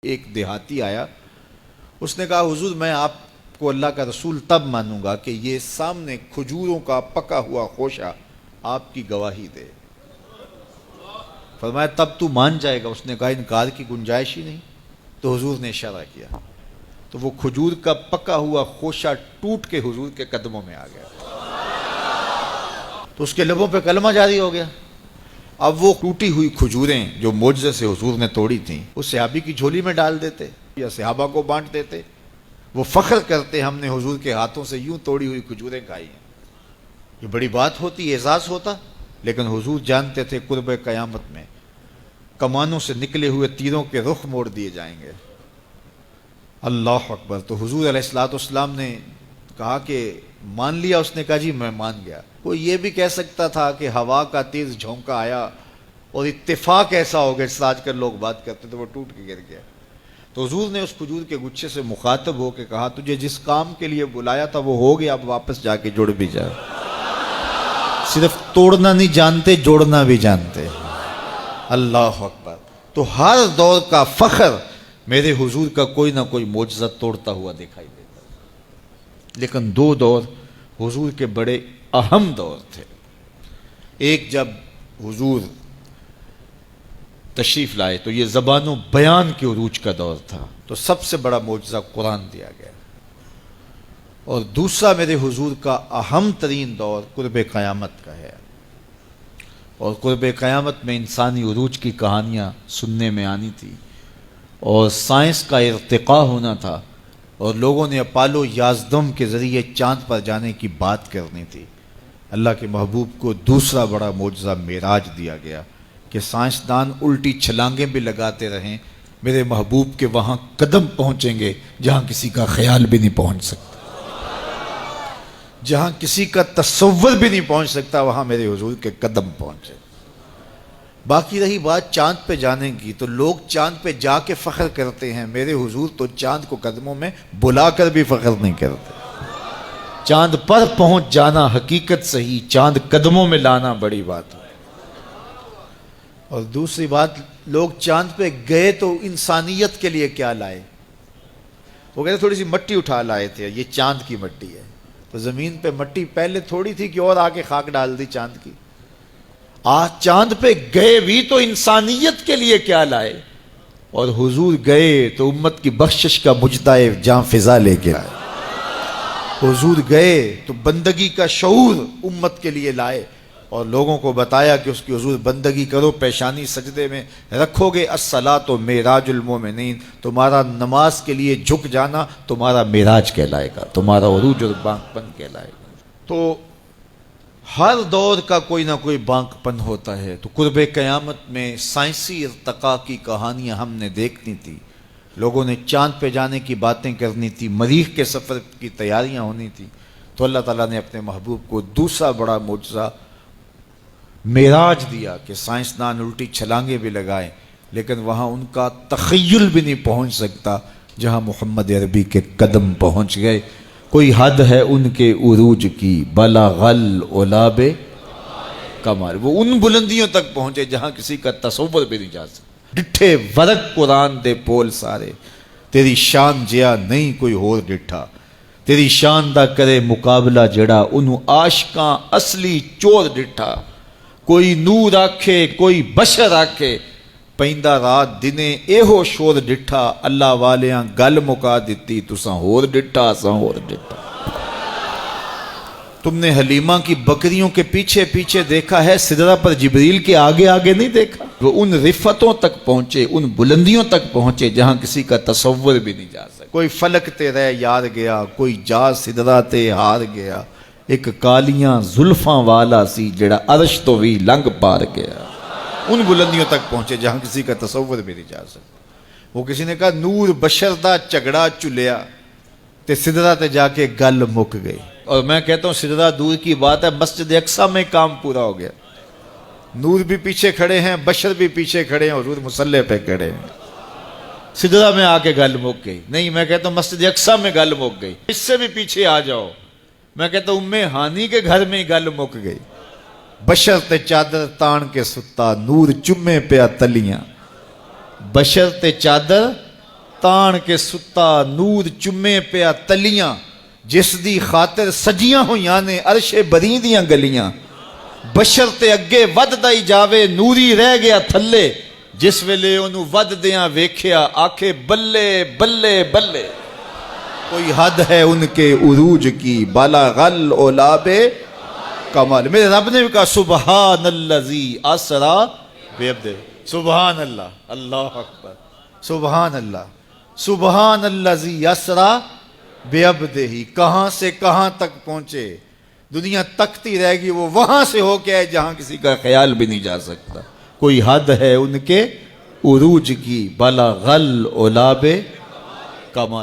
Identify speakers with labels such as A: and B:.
A: ایک دیہاتی آیا، اس نے کہا حضور میں آپ کو اللہ کا رسول تب مانوں گا کہ یہ سامنے کھجوروں کا پکا ہوا خوشہ آپ کی گواہی دے۔ فرمایا تب تو مان جائے گا؟ اس نے کہا انکار کی گنجائش ہی نہیں۔ تو حضور نے اشارہ کیا تو وہ کھجور کا پکا ہوا خوشہ ٹوٹ کے حضور کے قدموں میں آ گیا، تو اس کے لبوں پہ کلمہ جاری ہو گیا۔ اب وہ ٹوٹی ہوئی کھجوریں جو معجزے سے حضور نے توڑی تھیں اس صحابی کی جھولی میں ڈال دیتے یا صحابہ کو بانٹ دیتے، وہ فخر کرتے ہم نے حضور کے ہاتھوں سے یوں توڑی ہوئی کھجوریں کھائی ہیں۔ یہ بڑی بات ہوتی، اعزاز ہوتا، لیکن حضور جانتے تھے قرب قیامت میں کمانوں سے نکلے ہوئے تیروں کے رخ موڑ دیے جائیں گے۔ اللہ اکبر۔ تو حضور علیہ الصلوۃ والسلام نے کہا کہ مان لیا؟ اس نے کہا جی میں مان گیا۔ کوئی یہ بھی کہہ سکتا تھا کہ ہوا کا تیز جھونکا آیا اور اتفاق ایسا ہو گیا جس آج کل لوگ بات کرتے تو وہ ٹوٹ کے گر گیا۔ تو حضور نے اس کھجور کے گچھے سے مخاطب ہو کے کہا تجھے جس کام کے لیے بلایا تھا وہ ہو گیا، اب واپس جا کے جڑ بھی جا۔ صرف توڑنا نہیں جانتے، جوڑنا بھی جانتے۔ اللہ اکبر۔ تو ہر دور کا فخر میرے حضور کا کوئی نہ کوئی معجزہ توڑتا ہوا دکھائی دیتا، لیکن دو دور حضور کے بڑے اہم دور تھے۔ ایک جب حضور تشریف لائے تو یہ زبان و بیان کے عروج کا دور تھا، تو سب سے بڑا معجزہ قرآن دیا گیا، اور دوسرا میرے حضور کا اہم ترین دور قرب قیامت کا ہے، اور قرب قیامت میں انسانی عروج کی کہانیاں سننے میں آنی تھی، اور سائنس کا ارتقاء ہونا تھا، اور لوگوں نے اپالو 11 کے ذریعے چاند پر جانے کی بات کرنی تھی۔ اللہ کے محبوب کو دوسرا بڑا معجزہ معراج دیا گیا کہ سائنسدان الٹی چھلانگیں بھی لگاتے رہیں، میرے محبوب کے وہاں قدم پہنچیں گے جہاں کسی کا خیال بھی نہیں پہنچ سکتا، جہاں کسی کا تصور بھی نہیں پہنچ سکتا، وہاں میرے حضور کے قدم پہنچے۔ باقی رہی بات چاند پہ جانے کی، تو لوگ چاند پہ جا کے فخر کرتے ہیں، میرے حضور تو چاند کو قدموں میں بلا کر بھی فخر نہیں کرتے۔ چاند پر پہنچ جانا حقیقت صحیح، چاند قدموں میں لانا بڑی بات ہے۔ اور دوسری بات، لوگ چاند پہ گئے تو انسانیت کے لیے کیا لائے؟ وہ کہتے تھوڑی سی مٹی اٹھا لائے تھے، یہ چاند کی مٹی ہے، تو زمین پہ مٹی پہلے تھوڑی تھی کہ اور آگے خاک ڈال دی چاند کی۔ آج چاند پہ گئے بھی تو انسانیت کے لیے کیا لائے، اور حضور گئے تو امت کی بخشش کا مجدہ جاں فضا لے کے آئے۔ حضور گئے تو بندگی کا شعور امت کے لیے لائے، اور لوگوں کو بتایا کہ اس کی حضور بندگی کرو، پیشانی سجدے میں رکھو گے، الصلاۃ معراج المومنین، تمہارا نماز کے لیے جھک جانا تمہارا معراج کہلائے گا، تمہارا عروج اور بانک پن کہلائے گا۔ تو ہر دور کا کوئی نہ کوئی بانک پن ہوتا ہے۔ تو قرب قیامت میں سائنسی ارتقاء کی کہانیاں ہم نے دیکھنی تھی، لوگوں نے چاند پہ جانے کی باتیں کرنی تھی، مریخ کے سفر کی تیاریاں ہونی تھی، تو اللہ تعالیٰ نے اپنے محبوب کو دوسرا بڑا معجزہ معراج دیا کہ سائنسدان الٹی چھلانگیں بھی لگائیں، لیکن وہاں ان کا تخیل بھی نہیں پہنچ سکتا جہاں محمد عربی کے قدم پہنچ گئے۔ کوئی حد ہے ان کے عروج کی، بلغ العلا کمال، وہ ان بلندیوں تک پہنچے جہاں کسی کا تصور بھی نہیں جا سکتا۔ ڈٹھے ورق قرآن دے پول سارے، تیری شان جیا نہیں کوئی ہور ڈٹھا، تیری شان دا کرے مقابلہ جڑا انہوں عاشقاں اصلی چور ڈٹھا۔ کوئی نور آکھے کوئی بشر آکھے، پیندا رات دنے ایہو شور ڈٹھا، اللہ والیاں گل مکا دیتی تساں ہور ڈٹھا اساں ہور ڈٹھا۔ تم نے حلیمہ کی بکریوں کے پیچھے پیچھے دیکھا ہے، سدرہ پر جبریل کے آگے آگے نہیں دیکھا۔ وہ ان رفتوں تک پہنچے، ان بلندیوں تک پہنچے جہاں کسی کا تصور بھی نہیں جا سکتا۔ کوئی فلک تے رہ یار گیا، کوئی جا سدرہ تے ہار گیا، ایک کالیاں زلفاں والا سی جڑا عرش تو بھی لنگ پار گیا۔ ان بلندیوں تک پہنچے جہاں کسی کا تصور بھی نہیں جا سکتا۔ وہ کسی نے کہا نور بشر دا جھگڑا چلیا تے سدرہ تے جا کے گل مک گئی، اور میں کہتا ہوں سدرہ دور کی بات ہے، مسجد اقصیٰ میں کام پورا ہو گیا۔ نور بھی پیچھے کھڑے ہیں، بشر بھی پیچھے کھڑے ہیں، حضور مصلی پہ کھڑے ہیں، سدرہ میں آ کے گل مک گئی۔ نہیں، میں کہتا ہوں مسجد اقصیٰ میں گل مک گئی، اس سے بھی پیچھے آ جاؤ، میں کہتا ہوں ہانی کے گھر میں گل مک گئی۔ بشر تے چادر تان کے ستا، نور چمے پیا تلیاں، بشر تے چادر تان کے ستا نور چمے پیا تلیاں جس دی خاطر سجیاں ہویاں نے عرش بری دیاں گلیاں بشر تے اگے ود دائی جاوے نوری رہ گیا تھلے جس ویلے انہوں ود دیاں ویکھیا آکھے بلے بلے بلے کوئی حد ہے ان کے عروج کی بالا غل اولاب کمال میرے رب نے بھی کہا سبحان اللذی اسرا بعبدہ سبحان اللہ اللہ اکبر سبحان اللہ سبحان اللذی اسرا بعبدہ کہاں سے کہاں تک پہنچے دنیا تکتی رہے گی وہ وہاں سے ہو کے جہاں کسی کا خیال بھی نہیں جا سکتا کوئی حد ہے ان کے عروج کی بالا غل اولاب کمال